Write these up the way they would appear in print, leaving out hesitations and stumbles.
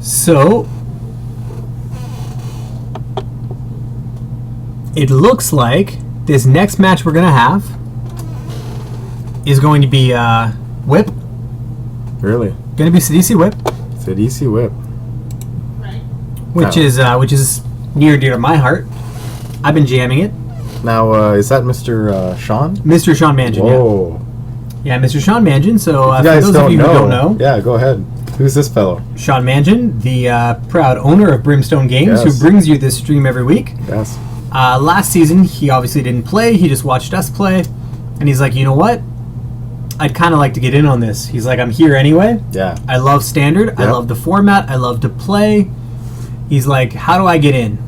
So it looks like this next match we're going to have is going to be Whip. Really? Going to be Sidisi Whip. Sidisi Whip. Which is near and dear to my heart. I've been jamming it. Now, is that Mr. Sean? Mr. Sean Mangin, Whoa. Yeah, Mr. Sean Mangin. So you for guys those of you who don't know, yeah, go ahead. Who's this fellow? Sean Mangin, the proud owner of Brimstone Games, Yes. who brings you this stream every week. Yes. Last season, he obviously didn't play. He just watched us play. And he's like, you know what? I'd kind of like to get in on this. He's like, I'm here anyway. Yeah. I love Standard. Yep. I love the format. I love to play. He's like, how do I get in?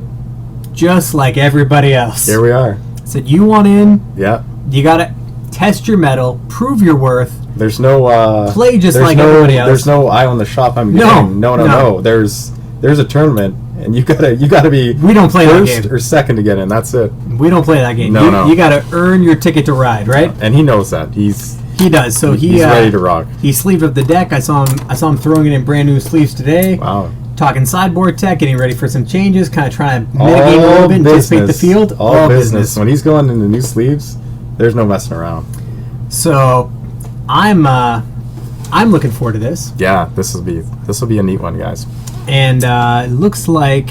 Just like everybody else. Here we are. I said, you want in? Yeah. You got to test your mettle, prove your worth. There's no play just like everybody else. There's no eye on the shop. I'm getting. No. There's a tournament, and you gotta be. We don't play first that game. or second to get in. That's it. We don't play that game. No. You got to earn your ticket to ride, right? And he knows that. He does. So he's ready to rock. He sleeved up the deck. I saw him throwing it in brand new sleeves today. Wow. Talking sideboard tech, getting ready for some changes, kind of trying to mitigate a little bit, anticipate the field. All business. When he's going into new sleeves, there's no messing around. So, I'm looking forward to this. Yeah, this will be a neat one, guys. And it looks like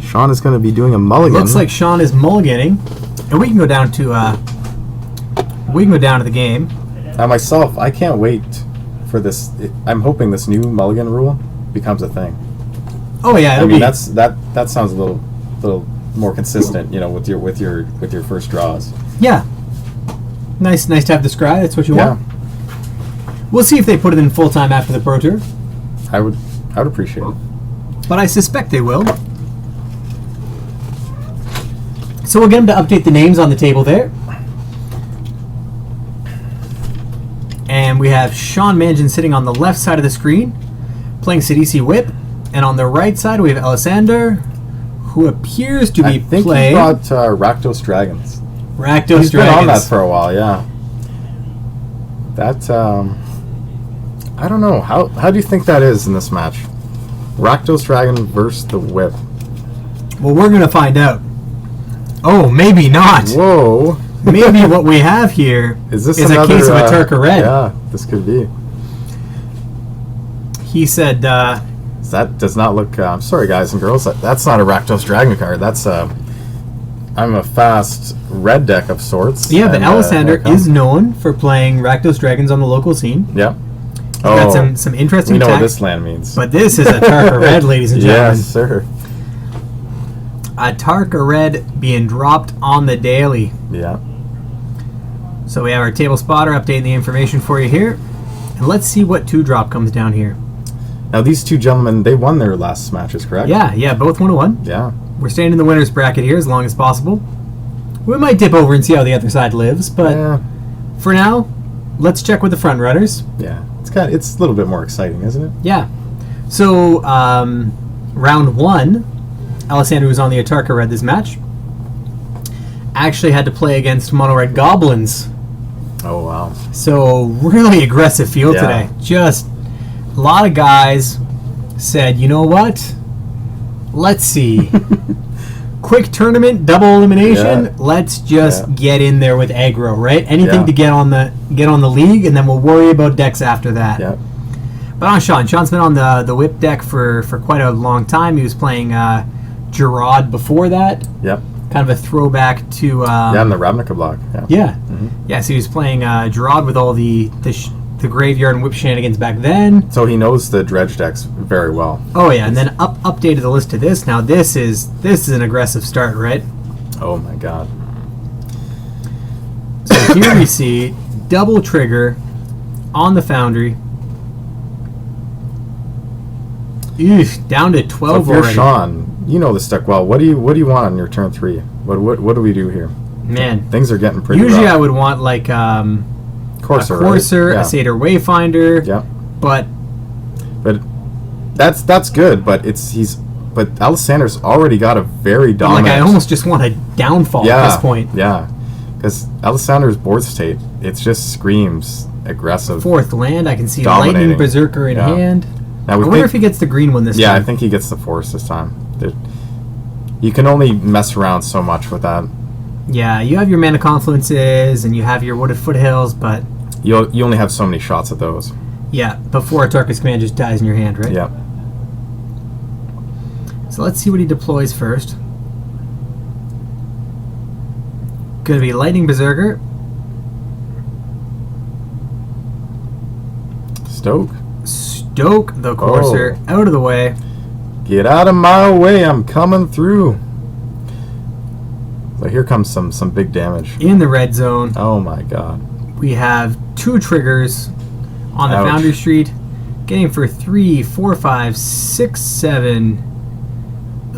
Sean is going to be doing a mulligan. Looks like Sean is mulliganing, and we can go down to the game. Now myself, I can't wait for this. I'm hoping this new mulligan rule becomes a thing. Oh yeah, I mean that sounds a little more consistent, with your first draws. Yeah, nice to have the scry. That's what you want. We'll see if they put it in full time after the Pro Tour. I would appreciate it, but I suspect they will. So we'll get them to update the names on the table there. And we have Sean Mangin sitting on the left side of the screen, playing Sidisi Whip. And on the right side, we have Elisander, who appears to be playing... I think he brought Rakdos Dragons. He's been on that for a while, yeah. That, I don't know. How do you think that is in this match? Rakdos Dragon versus the Whip. Well, we're going to find out. Oh, maybe not. Whoa. Maybe what we have here is a case of Atarka Red. Yeah, this could be. He said... that does not look... I'm sorry, guys and girls. That's not a Rakdos Dragon card. That's I'm a fast red deck of sorts. Yeah, but Elisander is known for playing Rakdos Dragons on the local scene. Yeah. Got some interesting We know what this land means. But this is Atarka Red, ladies and gentlemen. Yes, sir. Atarka Red being dropped on the daily. Yeah. So we have our table spotter updating the information for you here. And let's see what 2-drop comes down here. Now these two gentlemen, they won their last matches, correct? Yeah, both 1-1. Yeah. We're staying in the winner's bracket here as long as possible. We might dip over and see how the other side lives, but for now, let's check with the front runners. Yeah, it's a little bit more exciting, isn't it? Yeah. So, round 1, Elisander, who was on the Atarka Red this match, actually had to play against Mono Red Goblins. Oh, wow. So, really aggressive field today. Just a lot of guys said, you know what? Let's see. Quick tournament, double elimination. Yeah. Let's just get in there with aggro, right? Anything to get on the league, and then we'll worry about decks after that. Yeah. But on Sean. Sean's been on the whip deck for quite a long time. He was playing Gerard before that. Yep. Kind of a throwback to... in the Ravnica block. Yeah. Yeah, so he was playing Gerard with all the graveyard and whip shenanigans back then. So he knows the dredge decks very well. Oh yeah, and then updated the list to this. Now this is an aggressive start, right? Oh my god. So here we see double trigger on the Foundry. Eesh, down to 12 so if you're already. Sean, you know this deck well. What do you want on your turn 3? What do we do here? Man, things are getting pretty usually rough. I would want like Courser, right? A Satyr Wayfinder. Yeah. But that's good, but Elisander's already got a very dominant... Like I almost just want a downfall at this point. Yeah. Because Elisander's board state, it just screams aggressive. 4th land, I can see dominating. Lightning Berserker in hand. Now I wonder if he gets the green one this time. Yeah, I think he gets the force this time. You can only mess around so much with that. Yeah, you have your Mana Confluences and you have your Wooded Foothills, but... You only have so many shots at those. Yeah, before Atarka's command just dies in your hand, right? Yeah. So let's see what he deploys first. Gonna be Lightning Berserker. Stoke the Courser out of the way. Get out of my way, I'm coming through. So here comes some big damage. In the red zone. Oh my god. We have 2 triggers on the Foundry Street. Getting for 3, 4, 5, 6, 7.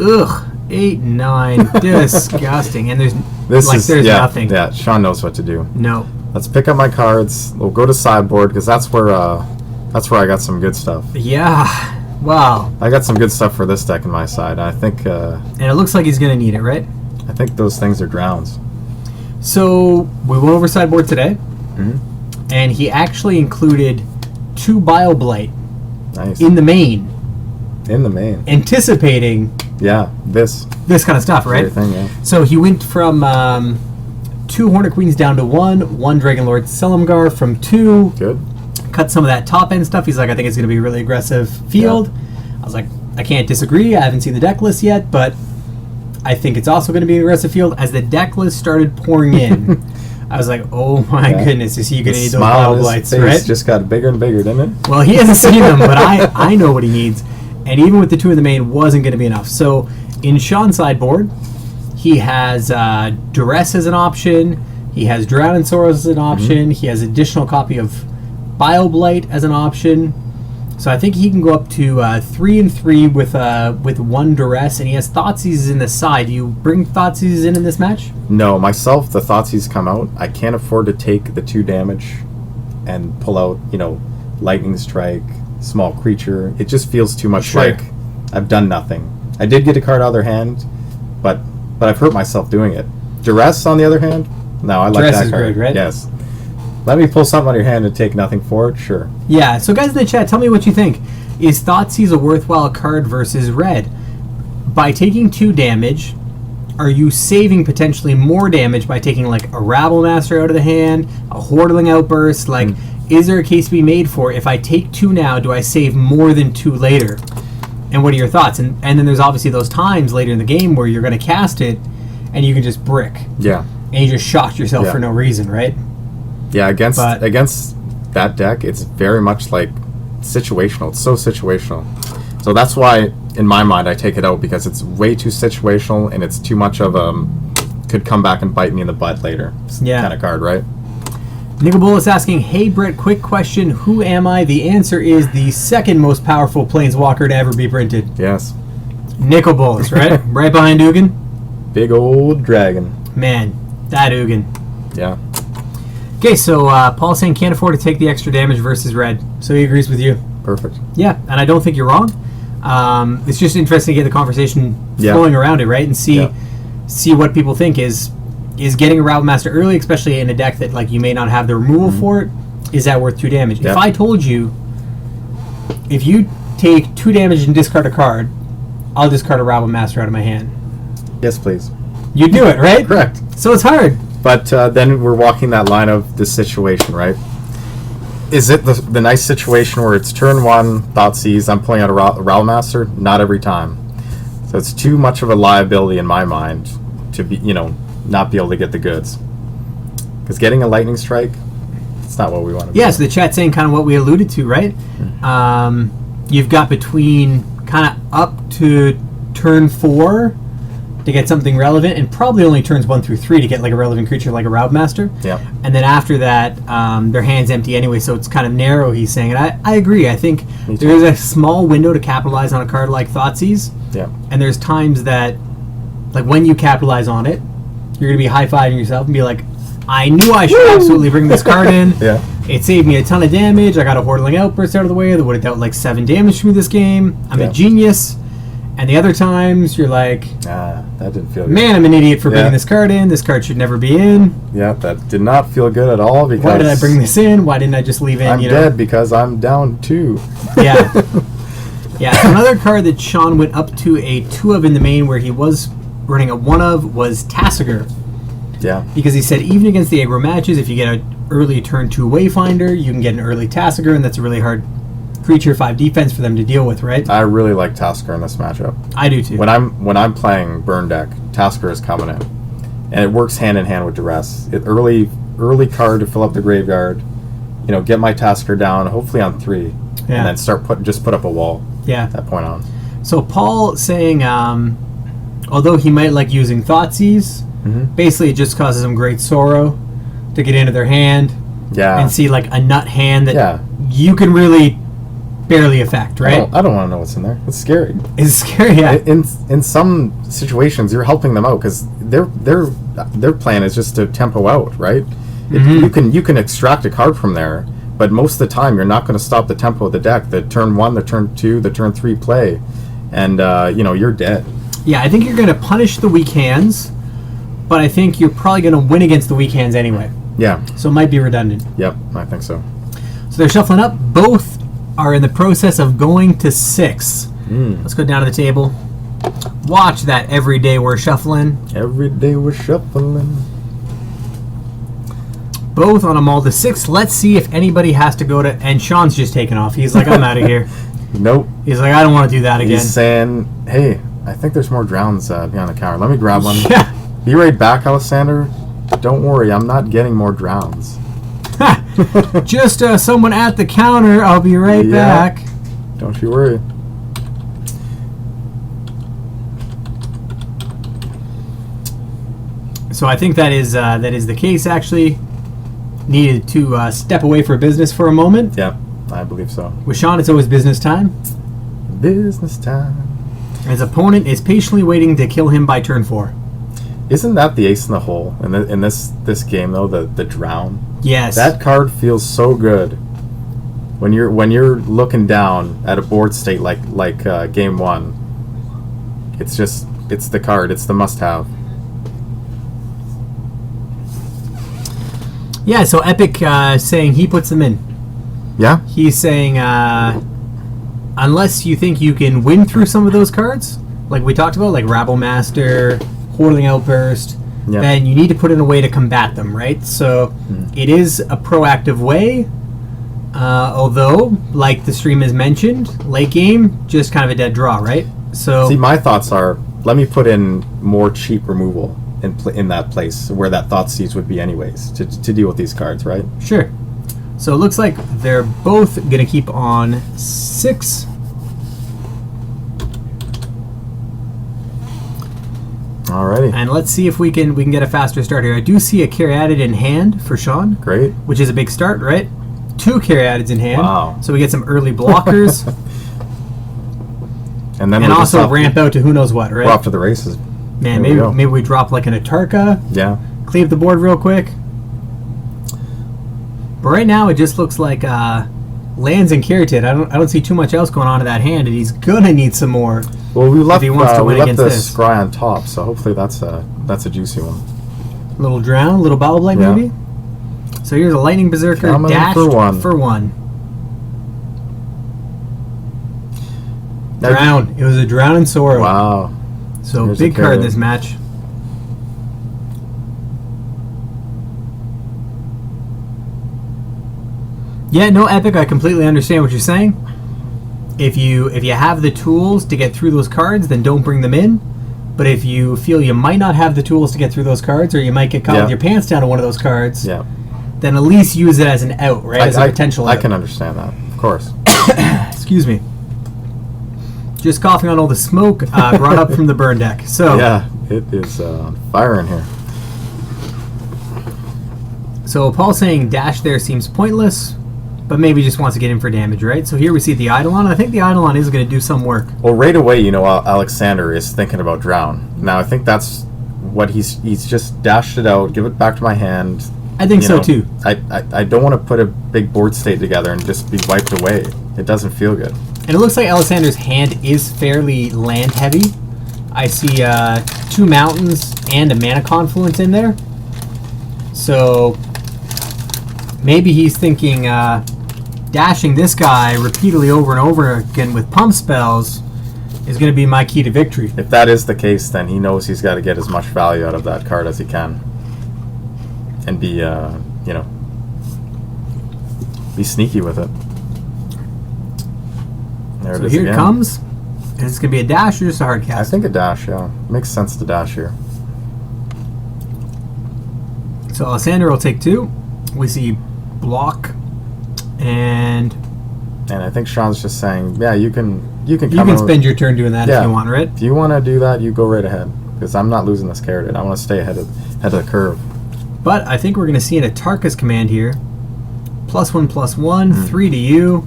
Ugh. 8, 9. Disgusting. And there's nothing. Yeah, Sean knows what to do. No. Let's pick up my cards. We'll go to sideboard because that's where I got some good stuff. Yeah. Wow. I got some good stuff for this deck in my side. I think. And it looks like he's gonna need it, right? I think those things are drowns. So we went over sideboard today, and he actually included 2 Bioblight. Nice. In the main. Anticipating. Yeah, this kind of stuff, right? Thing, yeah. So he went from 2 Hornet Queens down to 1 Dragon Lord Selimgar from 2. Good. Cut some of that top end stuff. He's like, I think it's going to be a really aggressive field. Yeah. I was like, I can't disagree. I haven't seen the deck list yet, but I think it's also going to be an aggressive field. As the deck list started pouring in, I was like, oh my goodness, is he going to need those Bioblights, right? Just got bigger and bigger, didn't it? Well, he hasn't seen them, but I know what he needs. And even with the 2 in the main, wasn't going to be enough. So in Sean's sideboard, he has Duress as an option. He has Drown in Sorrows as an option. He has additional copy of Bioblight as an option. So I think he can go up to 3 and 3 with 1 Duress, and he has Thoughtseize in the side. Do you bring Thoughtseize in this match? No, myself, the Thoughtseize come out. I can't afford to take the 2 damage and pull out, Lightning Strike, small creature. It just feels too much like I've done nothing. I did get a card out of their hand, but I've hurt myself doing it. Duress, on the other hand, no, I like Duress that is card. good, right? Yes. Let me pull something out of your hand and take nothing for it? Sure. Yeah, so guys in the chat, tell me what you think. Is Thoughtseize a worthwhile card versus red? By taking 2 damage, are you saving potentially more damage by taking like a Rabblemaster out of the hand, a Hordeling Outburst? Like, is there a case to be made for if I take 2 now, do I save more than 2 later? And what are your thoughts? And then there's obviously those times later in the game where you're going to cast it and you can just brick. Yeah. And you just shocked yourself for no reason, right? Yeah, against that deck, it's very much like situational. It's so situational. So that's why, in my mind, I take it out because it's way too situational and it's too much of could come back and bite me in the butt later kind of card, right? Nicobulus asking, hey Brett, quick question. Who am I? The answer is the 2nd most powerful Planeswalker to ever be printed. Yes. Nicobulus, right? Right behind Ugin. Big old dragon. Man, that Ugin. Yeah. Okay, so Paul's saying can't afford to take the extra damage versus red. So he agrees with you. Perfect. Yeah, and I don't think you're wrong. It's just interesting to get the conversation flowing around it, right? And see what people think. Is getting a Rabblemaster early, especially in a deck that like you may not have the removal for it, is that worth 2 damage? If I told you, if you take 2 damage and discard a card, I'll discard a Rabblemaster out of my hand. Yes, please. You do it, right? Correct. So it's hard. But then we're walking that line of the situation, right? Is it the nice situation where it's turn 1, Thoughtseize, I'm pulling out a Rabblemaster? Not every time. So it's too much of a liability in my mind to be, not be able to get the goods. Because getting a Lightning Strike, it's not what we want to do. Yeah, so the chat's saying kind of what we alluded to, right? You've got between kind of up to turn 4 to get something relevant, and probably only turns 1 through 3 to get like a relevant creature like a Rabblemaster. Yeah. And then after that, their hand's empty anyway, so it's kind of narrow, he's saying. And I agree. I think there's a small window to capitalize on a card like Thoughtseize. Yeah. And there's times that, like when you capitalize on it, you're going to be high-fiving yourself and be like, I knew I should absolutely bring this card in. Yeah. It saved me a ton of damage. I got a Hordeling Outburst out of the way that would have dealt like 7 damage to me this game. I'm a genius. And the other times, you're like, that didn't feel good. Man, I'm an idiot for bringing this card in. This card should never be in. Yeah, that did not feel good at all. Because why did I bring this in? Why didn't I just leave in? I'm dead because I'm down 2. Yeah. Yeah, so another card that Sean went up to a 2 of in the main where he was running a 1 of was Tassiger. Yeah. Because he said even against the aggro matches, if you get an early turn 2 Wayfinder, you can get an early Tassiger, and that's a really hard creature 5 defense for them to deal with, right? I really like Tasker in this matchup. I do too. When I'm playing burn deck, Tasker is coming in, and it works hand in hand with Duress. Early card to fill up the graveyard, get my Tasker down, hopefully on 3, and then just put up a wall. Yeah. At that point on. So Paul saying, although he might like using Thoughtseize, basically it just causes him great sorrow to get into their hand. Yeah. And see like a nut hand that you can really barely affect, right? I don't want to know what's in there. It's scary. It's scary, yeah. In some situations, you're helping them out because their plan is just to tempo out, right? You can extract a card from there, but most of the time you're not going to stop the tempo of the deck. The turn 1, the turn 2, the turn 3 play, and you're dead. Yeah, I think you're going to punish the weak hands, but I think you're probably going to win against the weak hands anyway. Yeah. So it might be redundant. Yep, I think so. So they're shuffling up. Both are in the process of going to 6. Let's go down to the table. Watch that every day we're shuffling. Every day we're shuffling. Both on a mull to 6. Let's see if anybody has to go to... And Sean's just taking off. He's like, I'm out of here. Nope. He's like, I don't want to do that again. He's saying, hey, I think there's more drowns behind the counter. Let me grab one. Yeah. Be right back, Elisander. Don't worry, I'm not getting more drowns. Just someone at the counter. I'll be right back. Don't you worry. So I think that is the case, actually. Needed to step away for business for a moment. Yeah, I believe so. With Sean, it's always business time. Business time. His opponent is patiently waiting to kill him by turn 4. Isn't that the ace in the hole in this game though? The drown. Yes. That card feels so good. When you're looking down at a board state like game 1, it's the card. It's the must-have. Yeah. So Epic saying he puts them in. Yeah. He's saying unless you think you can win through some of those cards, like we talked about, like Rabble Master, Whirling Outburst, then you need to put in a way to combat them, right? So it is a proactive way, although, like the stream has mentioned, late game, just kind of a dead draw, right? So see, my thoughts are, let me put in more cheap removal in that place where that Thoughtseize would be anyways, to deal with these cards, right? Sure. So it looks like they're both going to keep on 6. Alrighty. And let's see if we can get a faster start here. I do see a Caryatid in hand for Sean. Great. Which is a big start, right? 2 Caryatids in hand. Wow. So we get some early blockers. and also ramp out to who knows what, right? We're off to the races. Man, maybe we drop like an Atarka. Yeah. Cleave the board real quick. But right now it just looks like lands and Caryatid. I don't see too much else going on in that hand, and he's gonna need some more. Well, we left if he wants to win against the this. scry on top, so hopefully that's a juicy one. Little drown, little Bowel Blight maybe. So here's a Lightning Berserker dashed for 1. Drown. It was a Drown and Sorrow. Wow. So big card in this match. Yeah, no, Epic, I completely understand what you're saying. If you have the tools to get through those cards, then don't bring them in. But if you feel you might not have the tools to get through those cards, or you might get caught with your pants down to one of those cards, then at least use it as an out, right? As a potential out. I can understand that, of course. Excuse me. Just coughing on all the smoke brought up from the burn deck. So yeah, it is fire in here. So Paul's saying dash there seems pointless, but maybe just wants to get in for damage, right? So here we see the Eidolon. I think the Eidolon is going to do some work. Well, right away, Alexander is thinking about Drown. Now, I think that's what he's just dashed it out, give it back to my hand. I think so, too. I don't want to put a big board state together and just be wiped away. It doesn't feel good. And it looks like Alexander's hand is fairly land-heavy. I see 2 mountains and a mana confluence in there. So maybe he's thinking dashing this guy repeatedly over and over again with pump spells is going to be my key to victory. If that is the case, then he knows he's got to get as much value out of that card as he can. And be, be sneaky with it. There it is here again. it comes. And it's going to be a dash or just a hard cast? I think a dash, yeah. Makes sense to dash here. So Elisander will take 2. We see block and I think Sean's just saying, yeah, you can spend your turn doing that if you want, right? If you want to do that, you go right ahead. Because I'm not losing this carrot. I want to stay ahead of the curve. But I think we're going to see an Atarka's command here. +1/+1, 3 to you.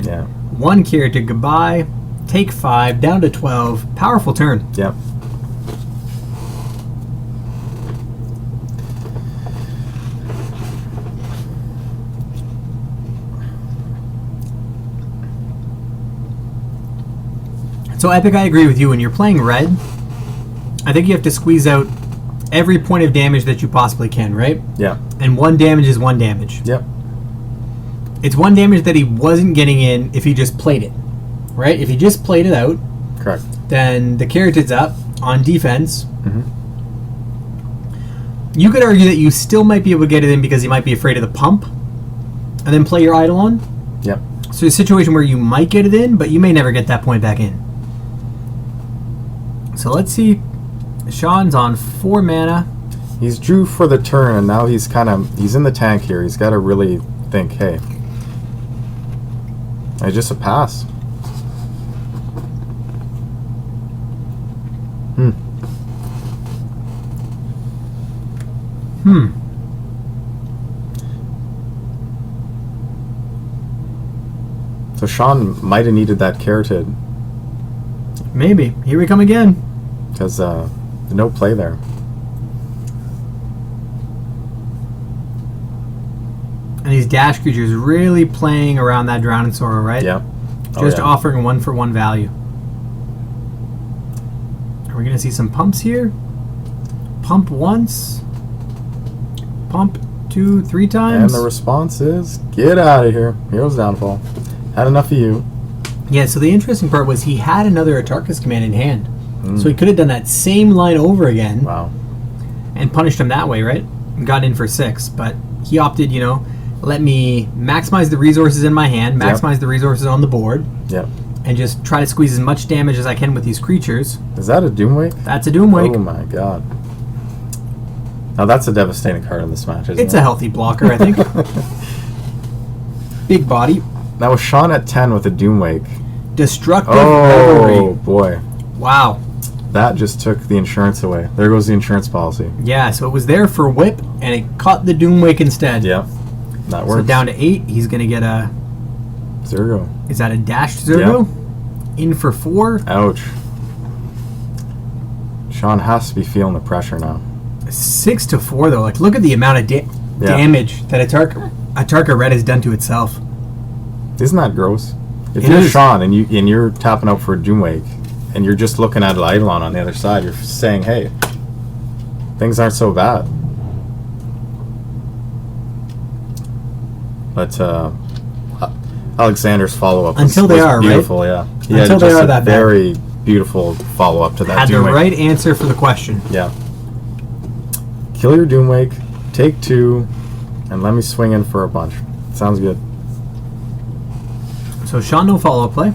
Yeah. 1 carrot to goodbye. Take 5, down to 12. Powerful turn. Yep. So Epic, I agree with you. When you're playing red, I think you have to squeeze out every point of damage that you possibly can, right? Yeah. And 1 damage is 1 damage. Yep. It's 1 damage that he wasn't getting in if he just played it, right? If he just played it out, Correct. then the carrot's up on defense. Mm-hmm. You could argue that you still might be able to get it in because he might be afraid of the pump and then play your Eidolon. Yep. So a situation where you might get it in, but you may never get that point back in. So let's see. Sean's on 4 mana. He's due for the turn, and now he's in the tank here. He's got to really think, hey, it's just a pass. So Sean might have needed that carroted. Maybe. Here we come again. Because no play there. And these dash creatures really playing around that Drowning Sorrow, right? Yeah. Just offering 1-for-1 value. Are we going to see some pumps here? Pump once. Pump 2, 3 times. And the response is, get out of here. Hero's Downfall. Had enough of you. Yeah, so the interesting part was he had another Atarka's command in hand. So he could have done that same line over again. Wow. And punished him that way, right? And got in for 6. But he opted, let me maximize the resources in my hand, maximize the resources on the board. Yep. And just try to squeeze as much damage as I can with these creatures. Is that a Doomwake? That's a Doomwake. Oh my god. Now that's a devastating card in this match, isn't it? It's a healthy blocker, I think. Big body. Now with Sean at 10 with a Doomwake. Destructive Oh Revelry. boy. Wow. That just took the insurance away. There goes the insurance policy. Yeah, so it was there for whip, and it caught the Doomwake instead. Yep. That works. So down to 8, he's going to get a... Zergo. Is that a dashed Zergo? Yep. In for 4. Ouch. Sean has to be feeling the pressure now. 6 to 4, though. Like, look at the amount of damage that Atarka Red has done to itself. Isn't that gross? If you're Sean and you're tapping out for a Doomwake, and you're just looking at Eidolon on the other side, you're saying, hey, things aren't so bad. But Alexander's follow-up was beautiful, right? Yeah. He Until had they just are a that very beautiful follow-up to that Had Doomwake. the right answer for the question. Yeah. Kill your Doomwake, take 2, and let me swing in for a bunch. Sounds good. So Sean, no follow-up play.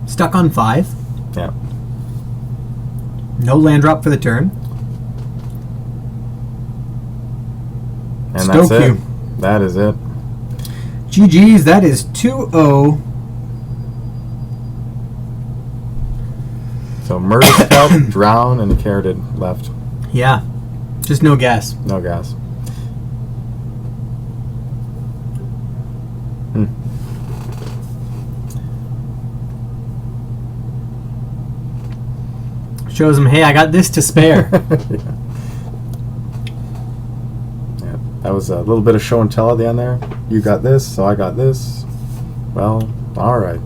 Stuck on 5. Yeah. No land drop for the turn. And Stoke that's it. you. That is it. GG's, that is 2-0. So Murder Scout, Drown, and Carroted left. Yeah. Just no gas. No gas. Shows him, hey, I got this to spare. Yeah, that was a little bit of show and tell at the end there. You got this, so I got this. Well, all right.